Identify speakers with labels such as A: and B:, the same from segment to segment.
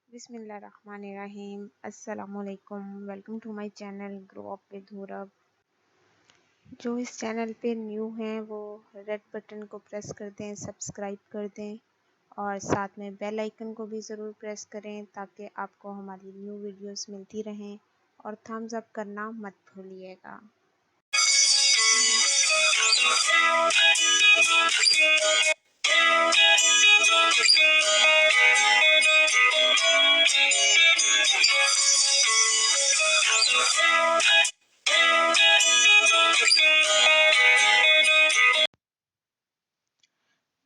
A: बिस्मिल्लाहिर्रहमानिर्रहीम। अस्सलामुअलैकुम। Welcome to my channel grow up with Hurab. जो इस चैनल पे न्यू हैं वो रेड बटन को प्रेस कर दें, सब्सक्राइब कर दें और साथ में बेल आइकन को भी ज़रूर प्रेस करें ताकि आपको हमारी न्यू वीडियोस मिलती रहें और थम्स अप करना मत भूलिएगा।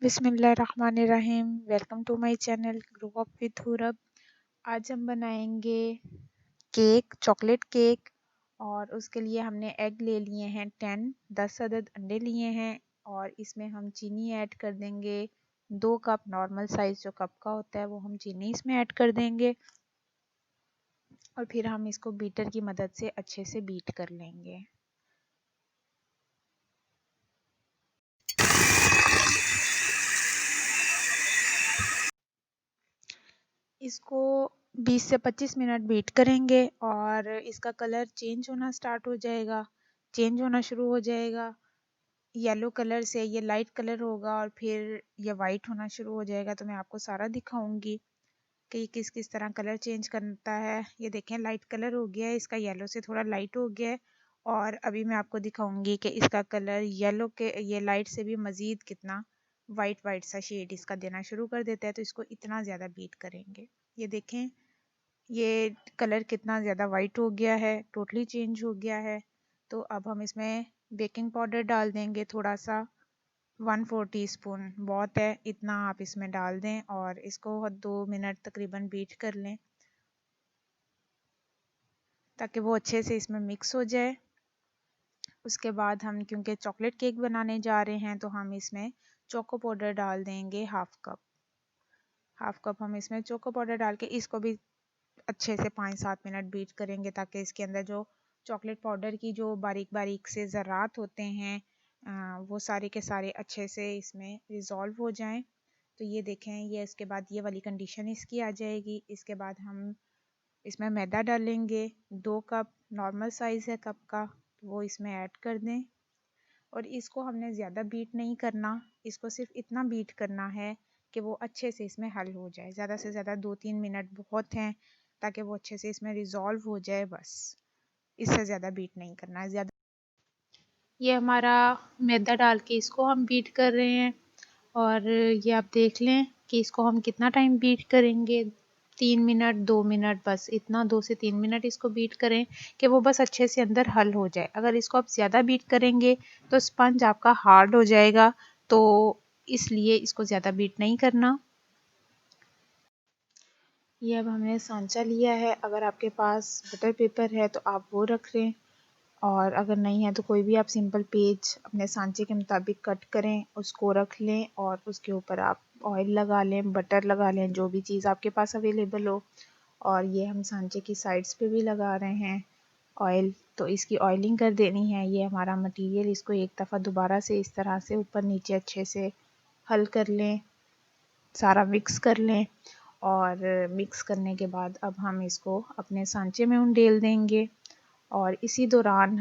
A: बिस्मिल्लाहिर्रहमानिर्रहीम। Welcome to my channel grow up with Hurab. आज हम बनाएंगे केक, चॉकलेट केक। और उसके लिए हमने एग ले लिए हैं 10 अदद अंडे लिए हैं और इसमें हम चीनी ऐड कर देंगे 2 कप। नॉर्मल साइज़ जो कप का होता है वो हम चीनी इसमें ऐड कर देंगे और फिर हम इसको बीटर की मदद से अच्छे से बीट कर लेंगे। इसको 20 से 25 मिनट बीट करेंगे और इसका कलर चेंज होना स्टार्ट हो जाएगा, चेंज होना शुरू हो जाएगा। येलो कलर से ये लाइट कलर होगा और फिर ये वाइट होना शुरू हो जाएगा। तो मैं आपको सारा दिखाऊंगी कि किस किस तरह कलर चेंज करता है। ये देखें लाइट कलर हो गया है, इसका येलो से थोड़ा लाइट हो गया है। और अभी मैं आपको दिखाऊंगी कि इसका कलर येलो के ये लाइट से भी मज़ीद कितना वाइट वाइट सा शेड इसका देना शुरू कर देता है। तो इसको इतना ज़्यादा बीट करेंगे। ये देखें ये कलर कितना ज़्यादा वाइट हो गया है, टोटली चेंज हो गया है। तो अब हम इसमें बेकिंग पाउडर डाल देंगे थोड़ा सा, 1/4 टीस्पून बहुत है, इतना आप इसमें डाल दें और इसको 2 मिनट तकरीबन बीट कर लें ताकि वो अच्छे से इसमें मिक्स हो जाए। उसके बाद हम क्योंकि चॉकलेट केक बनाने जा रहे हैं तो हम इसमें चोको पाउडर डाल देंगे हाफ कप हम इसमें चोको पाउडर डाल के इसको भी अच्छे से 5-7 मिनट बीट करेंगे ताकि इसके अंदर जो चॉकलेट पाउडर की जो बारीक बारीक से ज़रात होते हैं वो सारे के सारे अच्छे से इसमें रिज़ॉल्व हो जाएं। तो ये देखें ये इसके बाद ये वाली कंडीशन इसकी आ जाएगी। इसके बाद हम इसमें मैदा डालेंगे 2 कप, नॉर्मल साइज़ है कप का, तो वो इसमें ऐड कर दें और इसको हमने ज़्यादा बीट नहीं करना, इसको सिर्फ इतना बीट करना है कि वो अच्छे से इसमें हल हो जाए। ज़्यादा से ज़्यादा 2-3 मिनट बहुत हैं ताकि वो अच्छे से इसमें रिज़ॉल्व हो जाए, बस इससे ज़्यादा बीट नहीं करना है। ज़्यादा ये हमारा मैदा डाल के इसको हम बीट कर रहे हैं और ये आप देख लें कि इसको हम कितना टाइम बीट करेंगे, 3 मिनट 2 मिनट, बस इतना 2 से 3 मिनट इसको बीट करें कि वो बस अच्छे से अंदर हल हो जाए। अगर इसको आप ज़्यादा बीट करेंगे तो स्पंज आपका हार्ड हो जाएगा, तो इसलिए इसको ज़्यादा बीट नहीं करना। ये अब हमने सांचा लिया है, अगर आपके पास बटर पेपर है तो आप वो रख लें और अगर नहीं है तो कोई भी आप सिंपल पेज अपने सांचे के मुताबिक कट करें, उसको रख लें और उसके ऊपर आप ऑयल लगा लें, बटर लगा लें, जो भी चीज़ आपके पास अवेलेबल हो। और ये हम सांचे की साइड्स पे भी लगा रहे हैं ऑयल, तो इसकी ऑयलिंग कर देनी है। ये हमारा मटेरियल, इसको एक दफ़ा दोबारा से इस तरह से ऊपर नीचे अच्छे से हल कर लें, सारा मिक्स कर लें और मिक्स करने के बाद अब हम इसको अपने सांचे में उंडेल देंगे। और इसी दौरान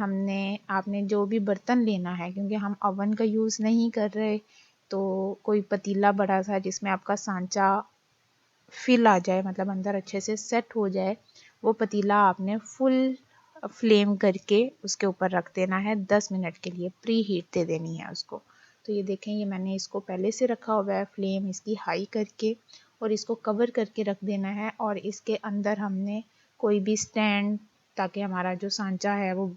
A: आपने जो भी बर्तन लेना है, क्योंकि हम ओवन का यूज़ नहीं कर रहे, तो कोई पतीला बड़ा सा जिसमें आपका सांचा फिल आ जाए, मतलब अंदर अच्छे से सेट हो जाए, वो पतीला आपने फुल फ्लेम करके उसके ऊपर रख देना है 10 मिनट के लिए, प्री हीट दे देनी है उसको। तो ये देखें ये मैंने इसको पहले से रखा हुआ है फ्लेम इसकी हाई करके और इसको कवर करके रख देना है। और इसके अंदर हमने कोई भी स्टैंड, ताकि हमारा जो सांचा है वो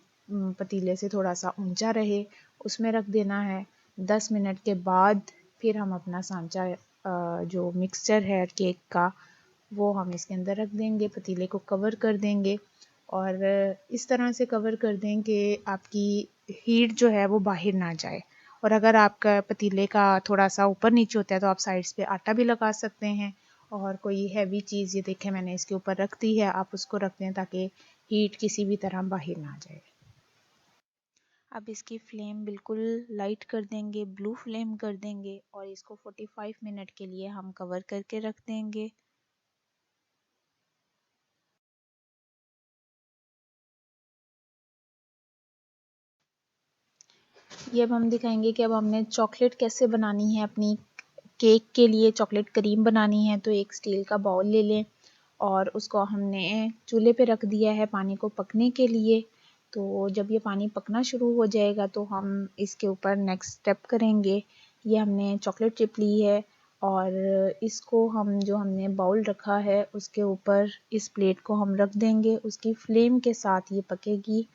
A: पतीले से थोड़ा सा ऊंचा रहे, उसमें रख देना है। 10 मिनट के बाद फिर हम अपना सांचा जो मिक्सचर है केक का वो हम इसके अंदर रख देंगे, पतीले को कवर कर देंगे और इस तरह से कवर कर दें कि आपकी हीट जो है वो बाहर ना जाए। और अगर आपका पतीले का थोड़ा सा ऊपर नीचे होता है तो आप साइड्स पे आटा भी लगा सकते हैं और कोई हैवी चीज़, ये देखें मैंने इसके ऊपर रख दी है, आप उसको रख दें ताकि हीट किसी भी तरह बाहर ना जाए। अब इसकी फ्लेम बिल्कुल लाइट कर देंगे, ब्लू फ्लेम कर देंगे और इसको 45 मिनट के लिए हम कवर करके रख देंगे। ये अब हम दिखाएंगे कि अब हमने चॉकलेट कैसे बनानी है। अपनी केक के लिए चॉकलेट क्रीम बनानी है तो एक स्टील का बाउल ले लें और उसको हमने चूल्हे पे रख दिया है पानी को पकने के लिए। तो जब ये पानी पकना शुरू हो जाएगा तो हम इसके ऊपर नेक्स्ट स्टेप करेंगे। ये हमने चॉकलेट चिप ली है और इसको हम जो हमने बाउल रखा है उसके ऊपर इस प्लेट को हम रख देंगे। उसकी फ्लेम के साथ ये पकेगी।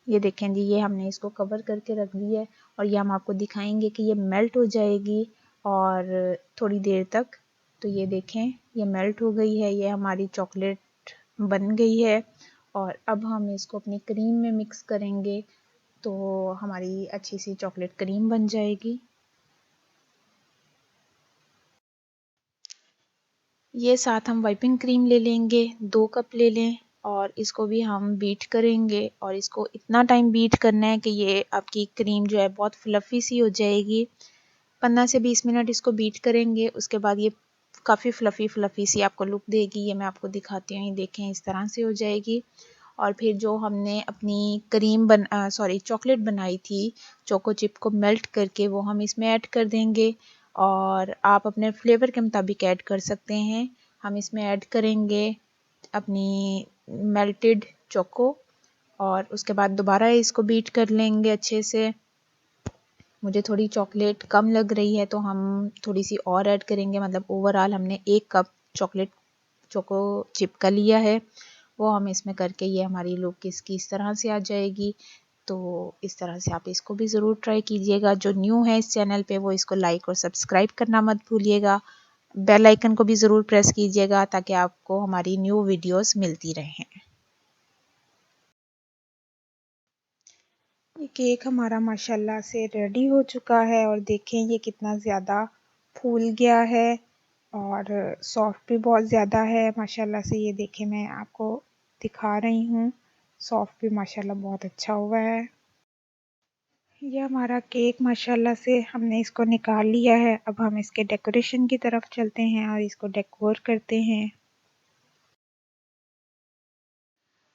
A: ये देखें जी, ये हमने इसको कवर करके रख दिया है और ये हम आपको दिखाएंगे कि ये मेल्ट हो जाएगी और थोड़ी देर तक। तो ये देखें, ये मेल्ट हो गई है, ये हमारी चॉकलेट बन गई है। और अब हम इसको अपनी क्रीम में मिक्स करेंगे तो हमारी अच्छी सी चॉकलेट क्रीम बन जाएगी। ये साथ हम वाइपिंग क्रीम ले लेंगे, 2 कप ले लें और इसको भी हम बीट करेंगे और इसको इतना टाइम बीट करना है कि ये आपकी क्रीम जो है बहुत फ्लफ़ी सी हो जाएगी। 15 से 20 मिनट इसको बीट करेंगे। उसके बाद ये काफ़ी फ्लफ़ी सी आपको लुक देगी। ये मैं आपको दिखाती हूँ, ये देखें इस तरह से हो जाएगी। और फिर जो हमने अपनी चॉकलेट बनाई थी चोको चिप को मेल्ट करके, वो हम इसमें ऐड कर देंगे और आप अपने फ्लेवर के मुताबिक ऐड कर सकते हैं। हम इसमें ऐड करेंगे अपनी मेल्टेड चोको और उसके बाद दोबारा इसको बीट कर लेंगे अच्छे से। मुझे थोड़ी चॉकलेट कम लग रही है तो हम थोड़ी सी और ऐड करेंगे। मतलब ओवरऑल हमने 1 कप चॉकलेट चोको चिप का लिया है, वो हम इसमें करके ये हमारी लुक इसकी इस तरह से आ जाएगी। तो इस तरह से आप इसको भी ज़रूर ट्राई कीजिएगा। जो न्यू है इस चैनल पे वो इसको लाइक और सब्सक्राइब करना मत भूलिएगा। बेल आइकन को भी ज़रूर प्रेस कीजिएगा ताकि आपको हमारी न्यू वीडियोस मिलती रहें। ये केक हमारा माशाल्लाह से रेडी हो चुका है और देखें ये कितना ज़्यादा फूल गया है और सॉफ्ट भी बहुत ज़्यादा है माशाल्लाह से। ये देखें, मैं आपको दिखा रही हूँ, सॉफ्ट भी माशाल्लाह बहुत अच्छा हुआ है। ये हमारा केक माशाल्लाह से हमने इसको निकाल लिया है। अब हम इसके डेकोरेशन की तरफ चलते हैं और इसको डेकोर करते हैं।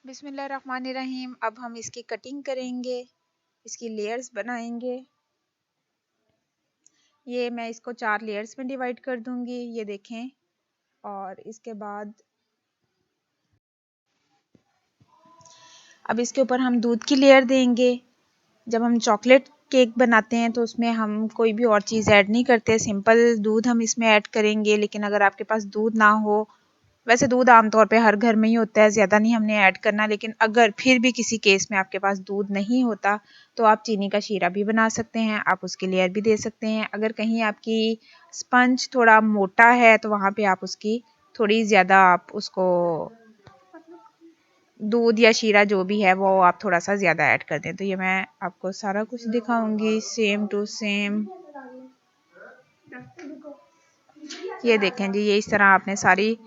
A: बिस्मिल्लाहिर्रहमानिर्रहीम। अब हम इसकी कटिंग करेंगे, इसकी लेयर्स बनाएंगे। ये मैं इसको 4 लेयर्स में डिवाइड कर दूंगी, ये देखें। और इसके बाद अब इसके ऊपर हम दूध की लेयर देंगे। जब हम चॉकलेट केक बनाते हैं तो उसमें हम कोई भी और चीज़ ऐड नहीं करते, सिंपल दूध हम इसमें ऐड करेंगे। लेकिन अगर आपके पास दूध ना हो, वैसे दूध आमतौर पे हर घर में ही होता है, ज़्यादा नहीं हमने ऐड करना। लेकिन अगर फिर भी किसी केस में आपके पास दूध नहीं होता तो आप चीनी का शीरा भी बना सकते हैं, आप उसकी लेयर भी दे सकते हैं। अगर कहीं आपकी स्पंज थोड़ा मोटा है तो वहाँ पे आप उसकी थोड़ी ज़्यादा आप उसको दूध या शीरा जो भी है वो आप थोड़ा सा ज़्यादा ऐड कर दें। तो ये मैं आपको सारा कुछ दिखाऊंगी सेम टू सेम। ये देखें जी, ये इस तरह आपने सारी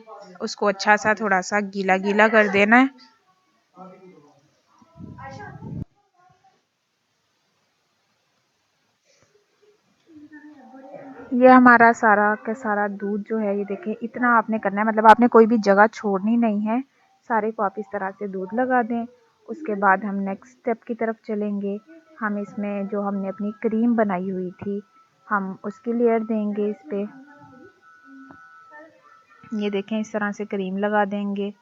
A: उसको अच्छा सा थोड़ा सा गीला गीला कर देना है। ये हमारा सारा का सारा दूध जो है, ये देखें इतना आपने करना है, मतलब आपने कोई भी जगह छोड़नी नहीं है। सारे को आप इस तरह से दूध लगा दें। उसके बाद हम नेक्स्ट स्टेप की तरफ चलेंगे। हम इसमें जो हमने अपनी क्रीम बनाई हुई थी हम उसकी लेयर देंगे इस पे। ये देखें इस तरह से क्रीम लगा देंगे,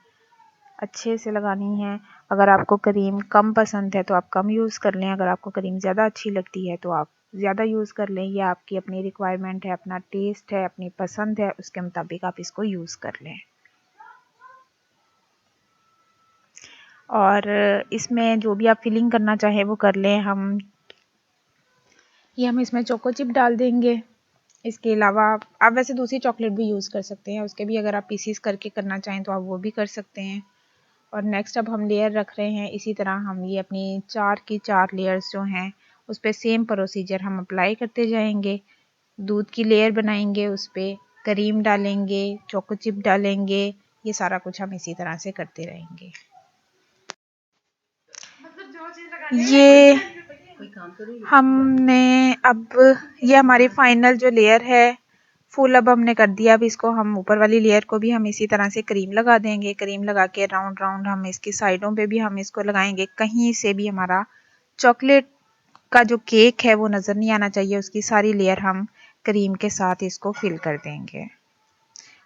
A: अच्छे से लगानी है। अगर आपको क्रीम कम पसंद है तो आप कम यूज़ कर लें, अगर आपको क्रीम ज़्यादा अच्छी लगती है तो आप ज़्यादा यूज़ कर लें। ये आपकी अपनी रिक्वायरमेंट है, अपना टेस्ट है, अपनी पसंद है, उसके मुताबिक आप इसको यूज़ कर लें। और इसमें जो भी आप फिलिंग करना चाहें वो कर लें। हम इसमें चोको चिप डाल देंगे। इसके अलावा आप वैसे दूसरी चॉकलेट भी यूज़ कर सकते हैं, उसके भी अगर आप पीसीस करके करना चाहें तो आप वो भी कर सकते हैं। और नेक्स्ट अब हम लेयर रख रहे हैं। इसी तरह हम ये अपनी 4 की 4 लेयर्स जो हैं उस पर सेम प्रोसीजर हम अप्लाई करते जाएंगे। दूध की लेयर बनाएंगे, उस पर क्रीम डालेंगे, चोको चिप डालेंगे। ये सारा कुछ हम इसी तरह से करते रहेंगे। ये हमने अब ये हमारी फाइनल जो लेयर है फुल अब हमने कर दिया। अब इसको हम ऊपर वाली लेयर को भी हम इसी तरह से क्रीम लगा देंगे। क्रीम लगा के राउंड राउंड हम इसकी साइडों पे भी हम इसको लगाएंगे, कहीं से भी हमारा चॉकलेट का जो केक है वो नज़र नहीं आना चाहिए, उसकी सारी लेयर हम क्रीम के साथ इसको फिल कर देंगे।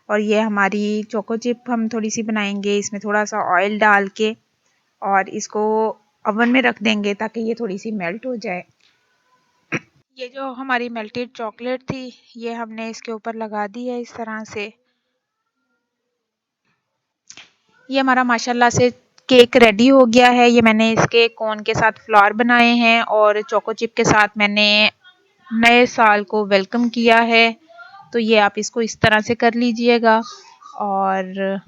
A: और ये हमारी चोको चिप हम थोड़ी सी बनाएंगे, इसमें थोड़ा सा ऑयल डाल के और इसको ओवन में रख देंगे ताकि ये थोड़ी सी मेल्ट हो जाए। ये जो हमारी मेल्टेड चॉकलेट थी ये हमने इसके ऊपर लगा दी है इस तरह से। ये हमारा माशाल्लाह से केक रेडी हो गया है। ये मैंने इसके कोन के साथ फ्लावर बनाए हैं और चोको चिप के साथ मैंने नए साल को वेलकम किया है। तो ये आप इसको इस तरह से कर लीजिएगा। और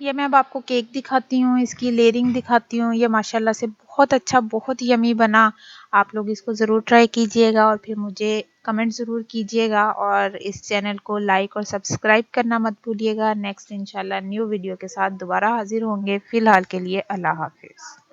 A: ये मैं अब आपको केक दिखाती हूँ, इसकी लेयरिंग दिखाती हूँ। ये माशाल्लाह से बहुत अच्छा, बहुत यमी बना। आप लोग इसको ज़रूर ट्राई कीजिएगा और फिर मुझे कमेंट ज़रूर कीजिएगा और इस चैनल को लाइक और सब्सक्राइब करना मत भूलिएगा। नेक्स्ट इंशाल्लाह न्यू वीडियो के साथ दोबारा हाजिर होंगे। फ़िलहाल के लिए अल्लाह हाफ़िज़।